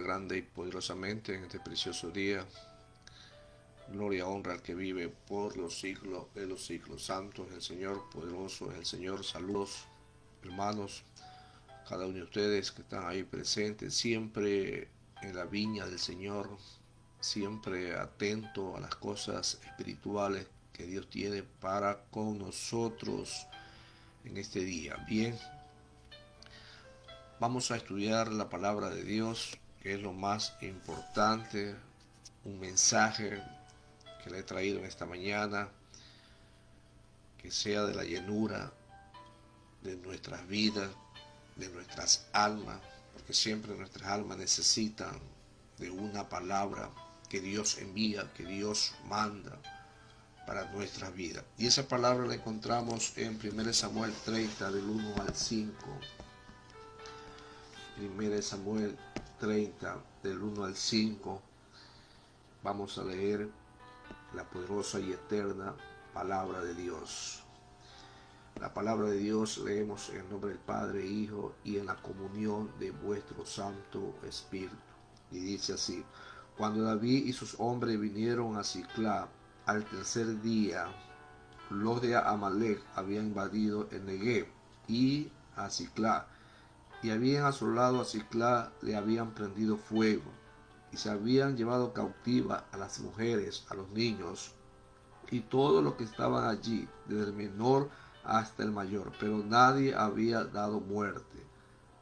grande y poderosamente en este precioso día. Gloria, honra al que vive por los siglos de los siglos. Santo es el Señor, poderoso es el Señor. Saludos, hermanos, cada uno de ustedes que están ahí presentes, siempre en la viña del Señor, siempre atento a las cosas espirituales que Dios tiene para con nosotros en este día. Bien, vamos a estudiar la palabra de Dios, que es lo más importante, un mensaje que le he traído en esta mañana, que sea de la llenura de nuestras vidas, de nuestras almas, porque siempre nuestras almas necesitan de una palabra que Dios envía, que Dios manda para nuestras vidas. Y esa palabra la encontramos en 1 Samuel 30, del 1 al 5. 1 Samuel 30, del 1 al 5. Vamos a leer la poderosa y eterna palabra de Dios. La palabra de Dios leemos en el nombre del Padre, Hijo y en la comunión de vuestro Santo Espíritu. Y dice así: cuando David y sus hombres vinieron a Siclá al tercer día, los de Amalek habían invadido el Negev y a Siclá, y habían asolado a Siclá, le habían prendido fuego, y se habían llevado cautiva a las mujeres, a los niños, y todos los que estaban allí, desde el menor hasta el mayor, pero nadie había dado muerte,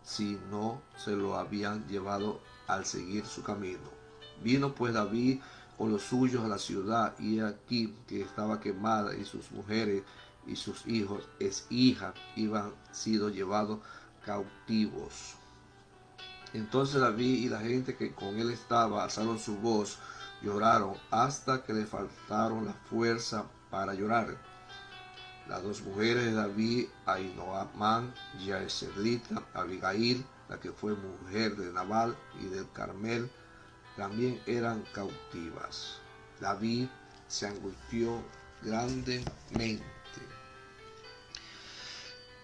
si no se lo habían llevado al seguir su camino. Vino pues David con los suyos a la ciudad, y aquí que estaba quemada, y sus mujeres y sus hijos hijas iban sido llevados cautivos. Entonces David y la gente que con él estaba alzaron su voz, lloraron hasta que le faltaron la fuerza para llorar. Las dos mujeres de David, Ahinoamán y Jezreelita, Abigail, la que fue mujer de Nabal y del Carmel, también eran cautivas. David se angustió grandemente.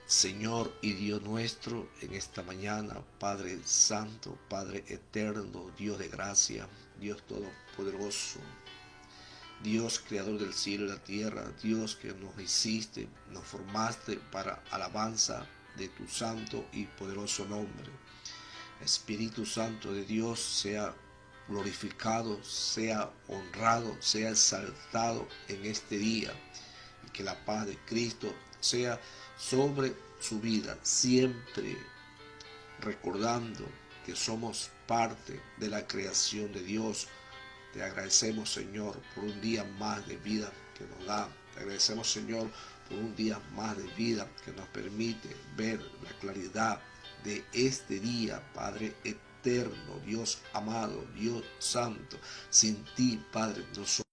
Señor y Dios nuestro, en esta mañana, Padre Santo, Padre Eterno, Dios de gracia, Dios Todopoderoso, Dios creador del cielo y la tierra, Dios que nos hiciste, nos formaste para alabanza de tu santo y poderoso nombre. Espíritu Santo de Dios, sea glorificado, sea honrado, sea exaltado en este día, y que la paz de Cristo sea sobre su vida, siempre recordando que somos parte de la creación de Dios. Te agradecemos, Señor, por un día más de vida que nos da. Te agradecemos, Señor, por un día más de vida que nos permite ver la claridad de este día, Padre eterno, Dios amado, Dios santo. Sin ti, Padre, nosotros,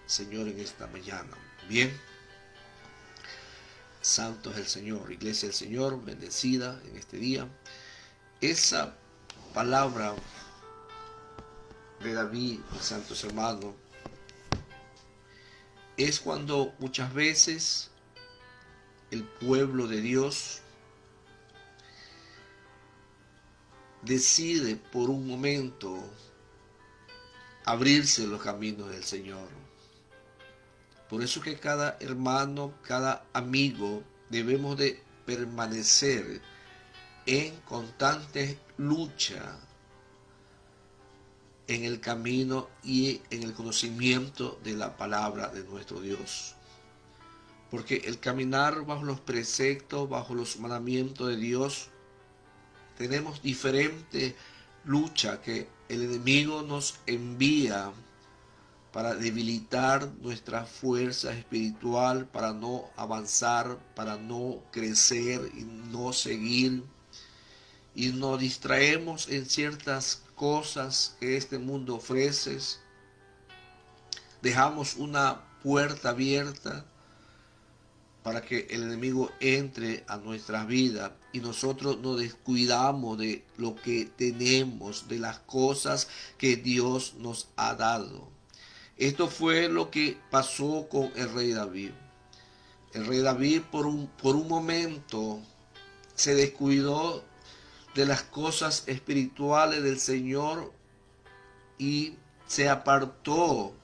Señor, en esta mañana. Bien, santo es el Señor, iglesia del Señor, bendecida en este día. Esa palabra de David, mis santos hermanos, es cuando muchas veces el pueblo de Dios decide por un momento abrirse los caminos del Señor. Por eso que cada hermano, cada amigo, debemos de permanecer en constante lucha en el camino y en el conocimiento de la palabra de nuestro Dios. Porque el caminar bajo los preceptos, bajo los mandamientos de Dios, tenemos diferentes luchas que el enemigo nos envía para debilitar nuestra fuerza espiritual, para no avanzar, para no crecer y no seguir. Y nos distraemos en ciertas cosas que este mundo ofrece. Dejamos una puerta abierta para que el enemigo entre a nuestras vidas y nosotros nos descuidamos de lo que tenemos, de las cosas que Dios nos ha dado. Esto fue lo que pasó con el rey David. El rey David por un momento se descuidó de las cosas espirituales del Señor y se apartó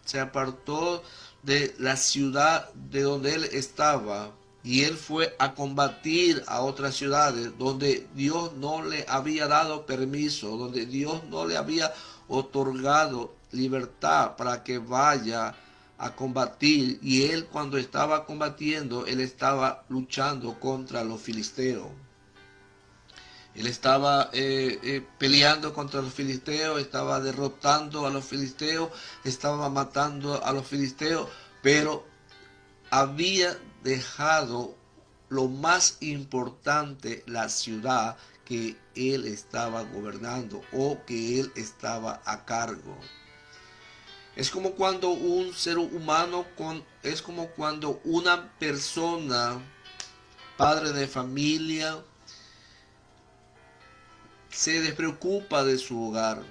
de la ciudad de donde él estaba, y él fue a combatir a otras ciudades donde Dios no le había dado permiso, donde Dios no le había otorgado libertad para que vaya a combatir. Y él, cuando estaba combatiendo, él estaba luchando contra los filisteos. Él estaba peleando contra los filisteos, estaba derrotando a los filisteos, estaba matando a los filisteos, pero había dejado lo más importante, la ciudad que él estaba gobernando o que él estaba a cargo. Es como cuando un ser humano, es como cuando una persona, padre de familia, se despreocupa de su hogar,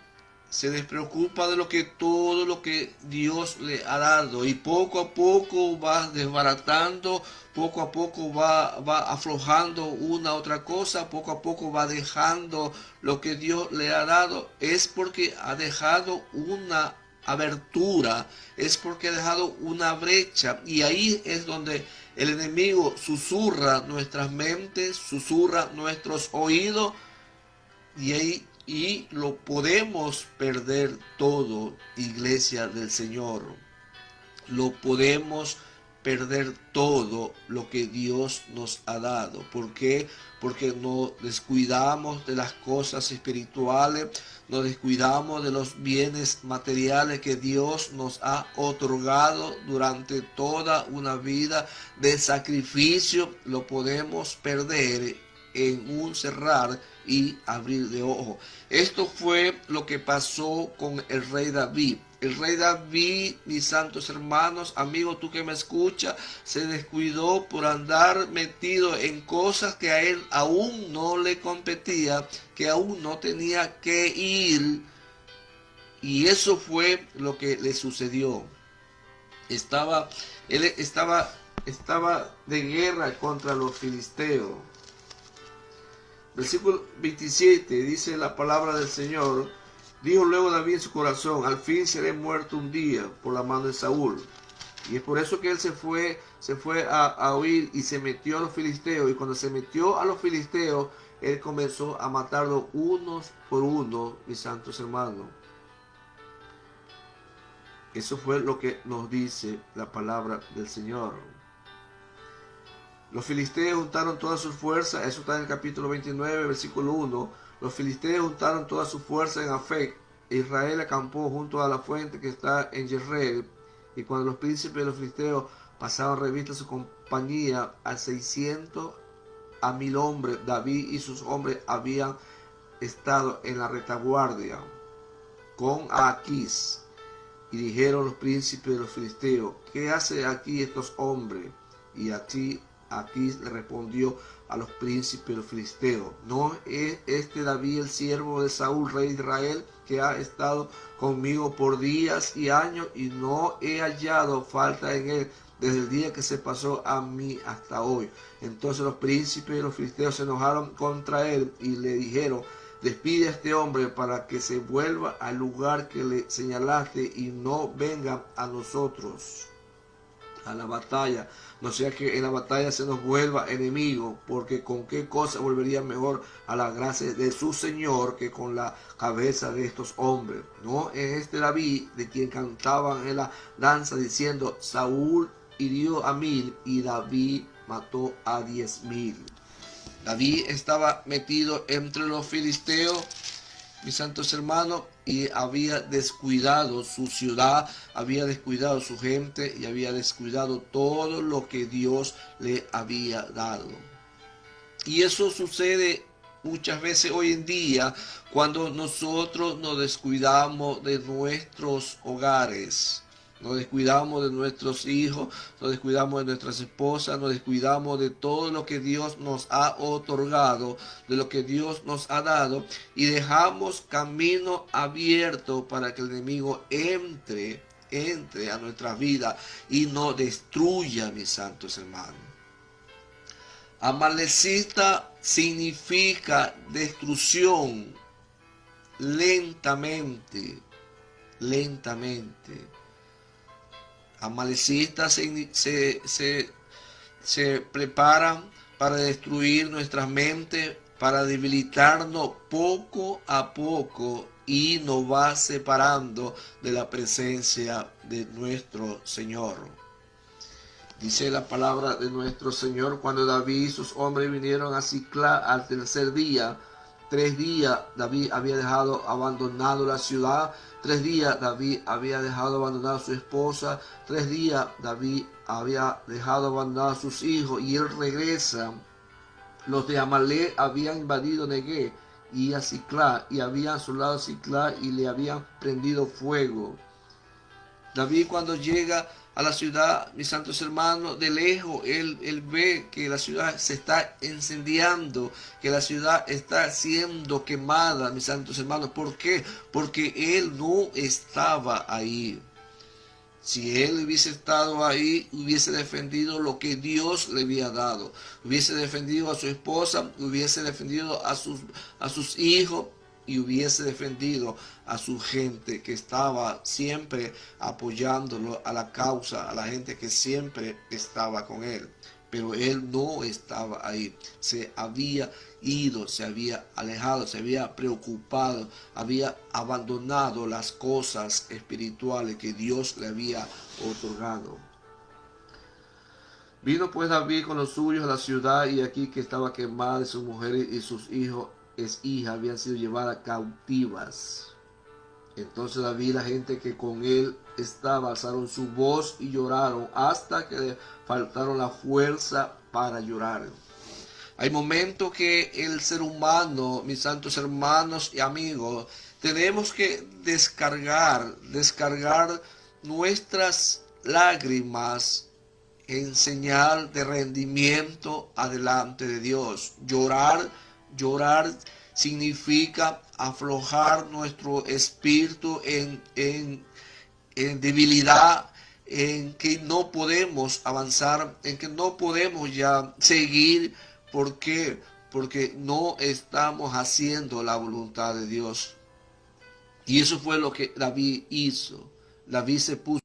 se despreocupa de todo lo que Dios le ha dado, y poco a poco va desbaratando, poco a poco va aflojando una otra cosa, poco a poco va dejando lo que Dios le ha dado. Es porque ha dejado una abertura, es porque ha dejado una brecha, y ahí es donde el enemigo susurra nuestras mentes, susurra nuestros oídos, y lo podemos perder todo, iglesia del Señor. Lo podemos perder todo lo que Dios nos ha dado. ¿Por qué? Porque nos descuidamos de las cosas espirituales, nos descuidamos de los bienes materiales que Dios nos ha otorgado durante toda una vida de sacrificio. Lo podemos perder en un cerrar y abrir de ojos. Esto fue lo que pasó con el rey David. El rey David, mis santos hermanos, amigos, tú que me escuchas, se descuidó por andar metido en cosas que a él aún no le competía, que aún no tenía que ir. Y eso fue lo que le sucedió. Él estaba de guerra contra los filisteos. Versículo 27 dice la palabra del Señor: dijo luego David en su corazón, al fin seré muerto un día por la mano de Saúl. Y es por eso que él se fue a huir y se metió a los filisteos. Y cuando se metió a los filisteos, él comenzó a matarlos unos por uno, mis santos hermanos. Eso fue lo que nos dice la palabra del Señor. Los filisteos juntaron toda su fuerza, eso está en el capítulo 29, versículo 1. Los filisteos juntaron toda su fuerza en Afec. Israel acampó junto a la fuente que está en Jezreel. Y cuando los príncipes de los filisteos pasaban revista a su compañía, a 600 a 1000 hombres, David y sus hombres habían estado en la retaguardia con Aquís. Y dijeron los príncipes de los filisteos: ¿qué hacen aquí estos hombres? Y Aquís le respondió a los príncipes de los filisteos: ¿no es este David el siervo de Saúl, rey de Israel, que ha estado conmigo por días y años, y no he hallado falta en él desde el día que se pasó a mí hasta hoy? Entonces los príncipes de los filisteos se enojaron contra él y le dijeron: despide a este hombre para que se vuelva al lugar que le señalaste y no venga a nosotros a la batalla, no sea que en la batalla se nos vuelva enemigo, porque con qué cosa volvería mejor a la gracia de su Señor que con la cabeza de estos hombres. No es este David de quien cantaban en la danza diciendo: Saúl hirió a 1000 y David mató a 10.000. David estaba metido entre los filisteos, mis santos hermanos, y había descuidado su ciudad, había descuidado su gente y había descuidado todo lo que Dios le había dado. Y eso sucede muchas veces hoy en día cuando nosotros nos descuidamos de nuestros hogares. Nos descuidamos de nuestros hijos, nos descuidamos de nuestras esposas, nos descuidamos de todo lo que Dios nos ha otorgado, de lo que Dios nos ha dado, y dejamos camino abierto para que el enemigo entre a nuestra vida y nos destruya, mis santos hermanos. Amalecita significa destrucción lentamente, lentamente. Amalecistas se preparan para destruir nuestras mentes, para debilitarnos poco a poco y nos va separando de la presencia de nuestro Señor. Dice la palabra de nuestro Señor, cuando David y sus hombres vinieron a Siclá al tercer día, 3 días David había dejado abandonado la ciudad, 3 días David había dejado abandonada a su esposa, 3 días David había dejado abandonado a sus hijos, y él regresa. Los de Amalek habían invadido Negué y a Siclá, y habían asolado Siclá y le habían prendido fuego. David, cuando llega a la ciudad, mis santos hermanos, de lejos, él ve que la ciudad se está incendiando, que la ciudad está siendo quemada, mis santos hermanos. ¿Por qué? Porque él no estaba ahí. Si él hubiese estado ahí, hubiese defendido lo que Dios le había dado. Hubiese defendido a su esposa, hubiese defendido a sus hijos, y hubiese defendido a su gente que estaba siempre apoyándolo, a la causa, a la gente que siempre estaba con él. Pero él no estaba ahí, se había ido, se había alejado, se había preocupado, había abandonado las cosas espirituales que Dios le había otorgado. Vino pues David con los suyos a la ciudad, y aquí que estaba quemada, y sus mujeres y sus hijos hijas habían sido llevadas cautivas. Entonces David y la gente que con él estaba alzaron su voz y lloraron hasta que le faltaron la fuerza para llorar. Hay momentos que el ser humano, mis santos hermanos y amigos, tenemos que descargar nuestras lágrimas en señal de rendimiento adelante de Dios. Llorar significa aflojar nuestro espíritu en debilidad, en que no podemos avanzar, en que no podemos ya seguir. ¿Por qué? Porque no estamos haciendo la voluntad de Dios. Y eso fue lo que David hizo. David se puso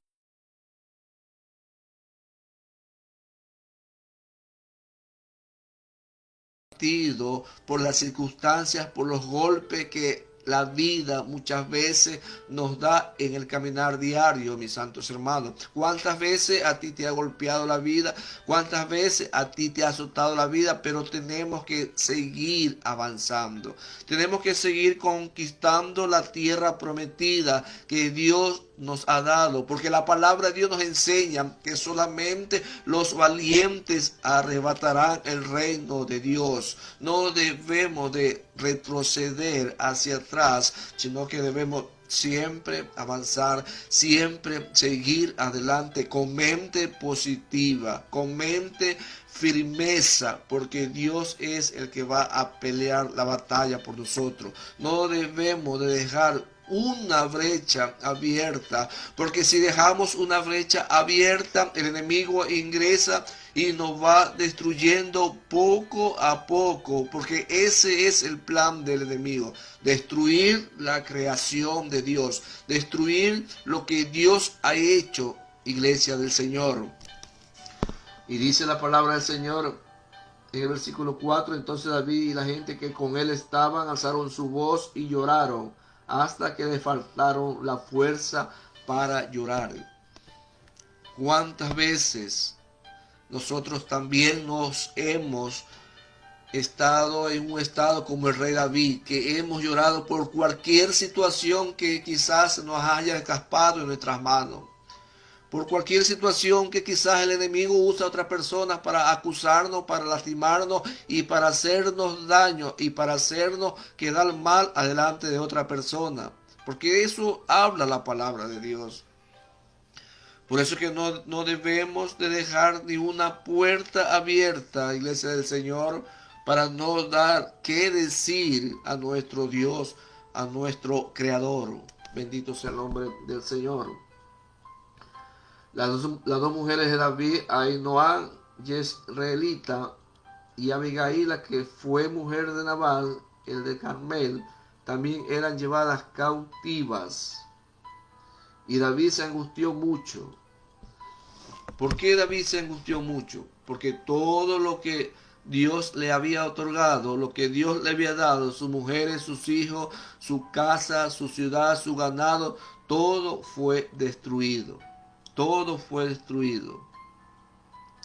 por las circunstancias, por los golpes que la vida muchas veces nos da en el caminar diario, mis santos hermanos. ¿Cuántas veces a ti te ha golpeado la vida? ¿Cuántas veces a ti te ha azotado la vida? Pero tenemos que seguir avanzando. Tenemos que seguir conquistando la tierra prometida que Dios nos ha dado, porque la palabra de Dios nos enseña que solamente los valientes arrebatarán el reino de Dios. No debemos de retroceder hacia atrás, sino que debemos siempre avanzar, siempre seguir adelante con mente positiva, con mente firmeza, porque Dios es el que va a pelear la batalla por nosotros. No debemos de dejar una brecha abierta, porque si dejamos una brecha abierta, el enemigo ingresa y nos va destruyendo poco a poco, porque ese es el plan del enemigo: destruir la creación de Dios, destruir lo que Dios ha hecho, iglesia del Señor. Y dice la palabra del Señor en el versículo 4: entonces David y la gente que con él estaban alzaron su voz y lloraron hasta que le faltaron la fuerza para llorar. ¿Cuántas veces nosotros también nos hemos estado en un estado como el rey David, que hemos llorado por cualquier situación que quizás nos haya escapado en nuestras manos? Por cualquier situación que quizás el enemigo usa a otras personas para acusarnos, para lastimarnos y para hacernos daño y para hacernos quedar mal adelante de otra persona. Porque eso habla la palabra de Dios. Por eso que no debemos de dejar ni una puerta abierta, iglesia del Señor, para no dar qué decir a nuestro Dios, a nuestro Creador. Bendito sea el nombre del Señor. Las dos mujeres de David, Ahinoam, Jezreelita, y Abigail, la que fue mujer de Nabal, el de Carmel, también eran llevadas cautivas. Y David se angustió mucho. ¿Por qué David se angustió mucho? Porque todo lo que Dios le había otorgado, lo que Dios le había dado, sus mujeres, sus hijos, su casa, su ciudad, su ganado, todo fue destruido. Todo fue destruido.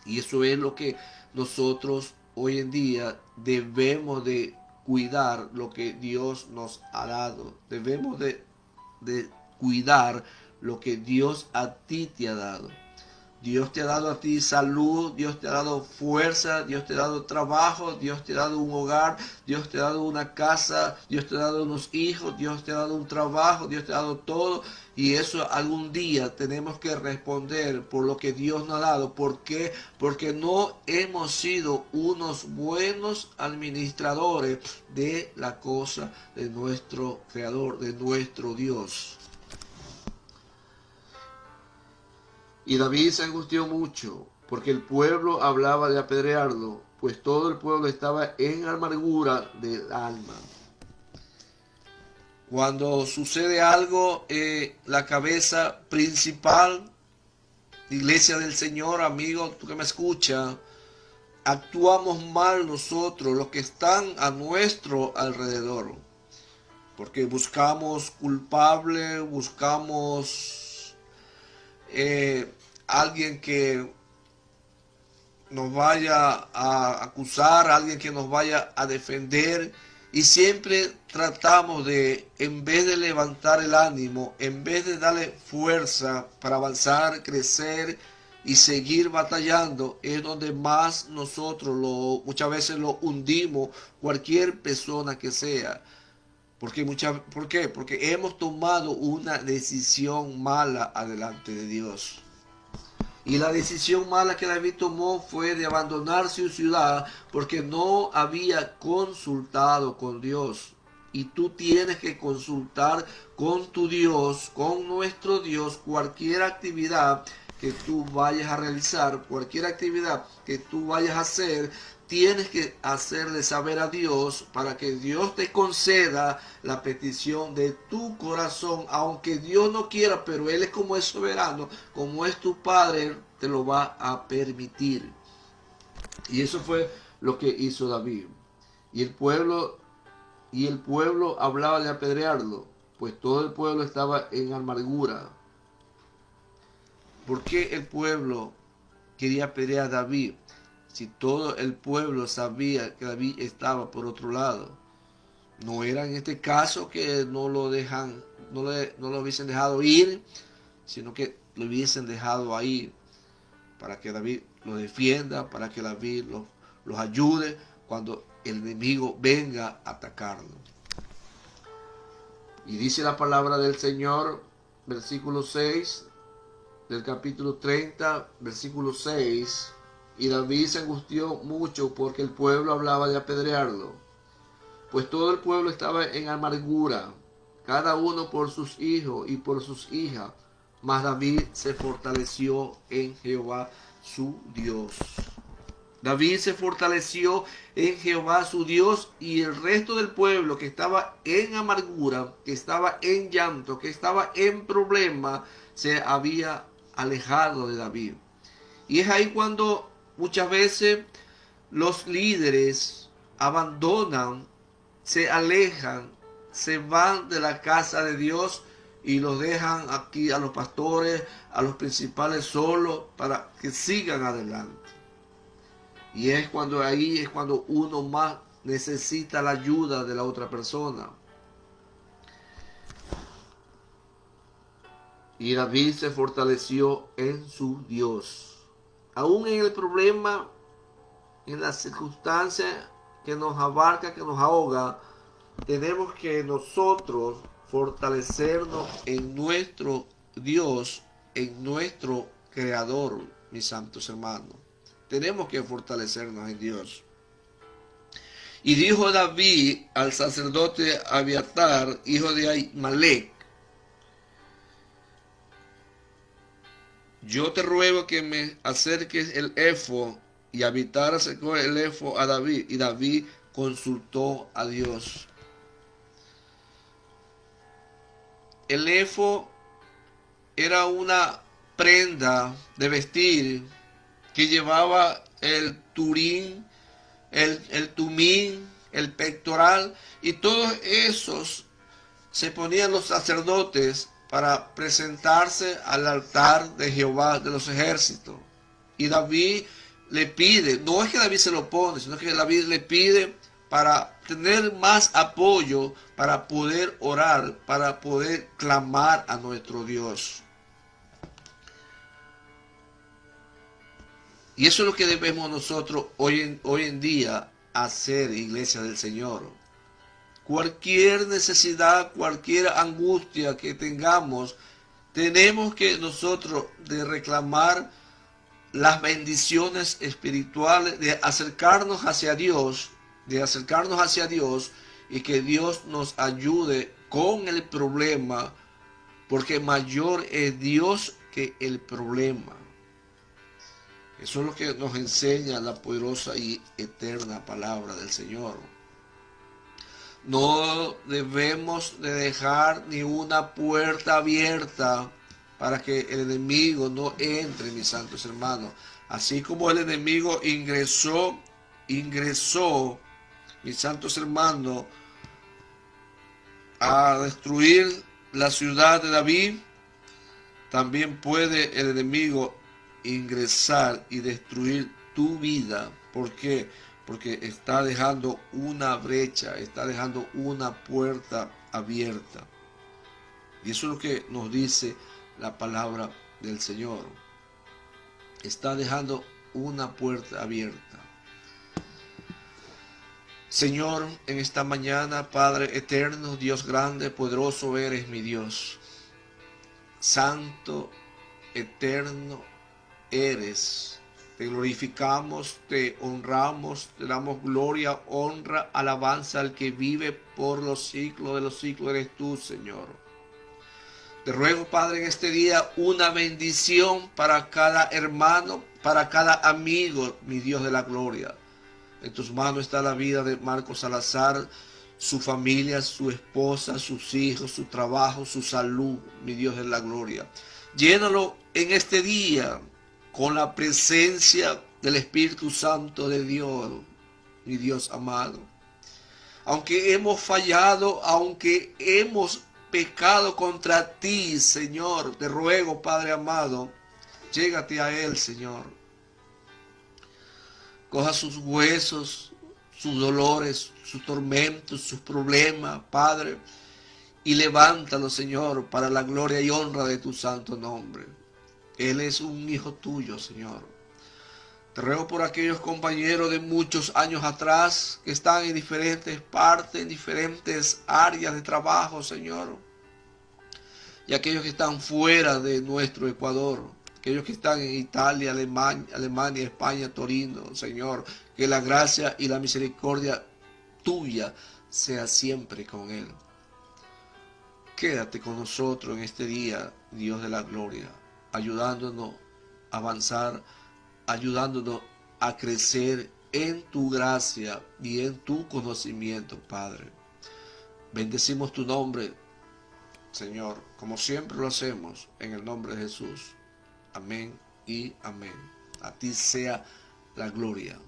Y eso es lo que nosotros hoy en día debemos de cuidar, lo que Dios nos ha dado. Debemos de cuidar lo que Dios a ti te ha dado. Dios te ha dado a ti salud, Dios te ha dado fuerza, Dios te ha dado trabajo, Dios te ha dado un hogar, Dios te ha dado una casa, Dios te ha dado unos hijos, Dios te ha dado un trabajo, Dios te ha dado todo. Y eso algún día tenemos que responder por lo que Dios nos ha dado. ¿Por qué? Porque no hemos sido unos buenos administradores de la cosa de nuestro Creador, de nuestro Dios. Y David se angustió mucho, porque el pueblo hablaba de apedrearlo, pues todo el pueblo estaba en amargura del alma. Cuando sucede algo, la cabeza principal, iglesia del Señor, amigo, tú que me escuchas, actuamos mal nosotros, los que están a nuestro alrededor, porque buscamos culpable, buscamos alguien que nos vaya a acusar, alguien que nos vaya a defender, y siempre tratamos de, en vez de levantar el ánimo, en vez de darle fuerza para avanzar, crecer y seguir batallando, es donde más nosotros muchas veces lo hundimos, cualquier persona que sea. ¿Por qué? Porque hemos tomado una decisión mala adelante de Dios. Y la decisión mala que David tomó fue de abandonar su ciudad porque no había consultado con Dios. Y tú tienes que consultar con tu Dios, con nuestro Dios, cualquier actividad que tú vayas a realizar, cualquier actividad que tú vayas a hacer, tienes que hacerle saber a Dios para que Dios te conceda la petición de tu corazón, aunque Dios no quiera, pero Él es como es soberano, como es tu Padre, Él te lo va a permitir. Y eso fue lo que hizo David. Y el pueblo hablaba de apedrearlo, pues todo el pueblo estaba en amargura. ¿Por qué el pueblo quería apedrear a David? Si todo el pueblo sabía que David estaba por otro lado. No era en este caso que no lo hubiesen dejado ir, sino que lo hubiesen dejado ahí para que David lo defienda, para que David los ayude cuando el enemigo venga a atacarlo. Y dice la palabra del Señor, versículo 6, del capítulo 30, versículo 6. Y David se angustió mucho porque el pueblo hablaba de apedrearlo, pues todo el pueblo estaba en amargura, cada uno por sus hijos y por sus hijas. Mas David se fortaleció en Jehová su Dios. David se fortaleció en Jehová su Dios, y el resto del pueblo que estaba en amargura, que estaba en llanto, que estaba en problema, se había alejado de David. Y es ahí cuando muchas veces los líderes abandonan, se alejan, se van de la casa de Dios y los dejan aquí a los pastores, a los principales solos para que sigan adelante. Y es cuando uno más necesita la ayuda de la otra persona. Y David se fortaleció en su Dios. Aún en el problema, en las circunstancias que nos abarca, que nos ahoga, tenemos que nosotros fortalecernos en nuestro Dios, en nuestro Creador, mis santos hermanos. Tenemos que fortalecernos en Dios. Y dijo David al sacerdote Abiatar, hijo de Ahimelech: yo te ruego que me acerques el efod. y Abiatar acercó el éfod a David, y David consultó a Dios. El éfod era una prenda de vestir que llevaba el turín, el tumín, el pectoral, y todos esos se ponían los sacerdotes para presentarse al altar de Jehová de los ejércitos. Y David le pide, no es que David se lo pone, sino que David le pide para tener más apoyo, para poder orar, para poder clamar a nuestro Dios. Y eso es lo que debemos nosotros hoy en día hacer, iglesia del Señor. Cualquier necesidad, cualquier angustia que tengamos, tenemos que nosotros de reclamar las bendiciones espirituales, de acercarnos hacia Dios, y que Dios nos ayude con el problema, porque mayor es Dios que el problema. Eso es lo que nos enseña la poderosa y eterna palabra del Señor. No debemos de dejar ni una puerta abierta para que el enemigo no entre, mis santos hermanos. Así como el enemigo ingresó, mis santos hermanos, a destruir la ciudad de David, también puede el enemigo ingresar y destruir tu vida. ¿Por qué? Porque está dejando una brecha, está dejando una puerta abierta. Y eso es lo que nos dice la palabra del Señor. Está dejando una puerta abierta. Señor, en esta mañana, Padre eterno, Dios grande, poderoso eres mi Dios. Santo, eterno eres. Te glorificamos, te honramos, te damos gloria, honra, alabanza al que vive por los siglos de los siglos, eres tú, Señor. Te ruego, Padre, en este día una bendición para cada hermano, para cada amigo, mi Dios de la gloria. En tus manos está la vida de Marcos Salazar, su familia, su esposa, sus hijos, su trabajo, su salud, mi Dios de la gloria. Llénalo en este día con la presencia del Espíritu Santo de Dios, mi Dios amado. Aunque hemos fallado, aunque hemos pecado contra ti, Señor, te ruego, Padre amado, llégate a Él, Señor. Coja sus huesos, sus dolores, sus tormentos, sus problemas, Padre, y levántalo, Señor, para la gloria y honra de tu santo nombre. Él es un hijo tuyo, Señor. Te ruego por aquellos compañeros de muchos años atrás que están en diferentes partes, en diferentes áreas de trabajo, Señor. Y aquellos que están fuera de nuestro Ecuador, aquellos que están en Italia, Alemania, España, Torino, Señor. Que la gracia y la misericordia tuya sea siempre con Él. Quédate con nosotros en este día, Dios de la gloria, ayudándonos a avanzar, ayudándonos a crecer en tu gracia y en tu conocimiento, Padre. Bendecimos tu nombre, Señor, como siempre lo hacemos, en el nombre de Jesús. Amén y amén. A ti sea la gloria.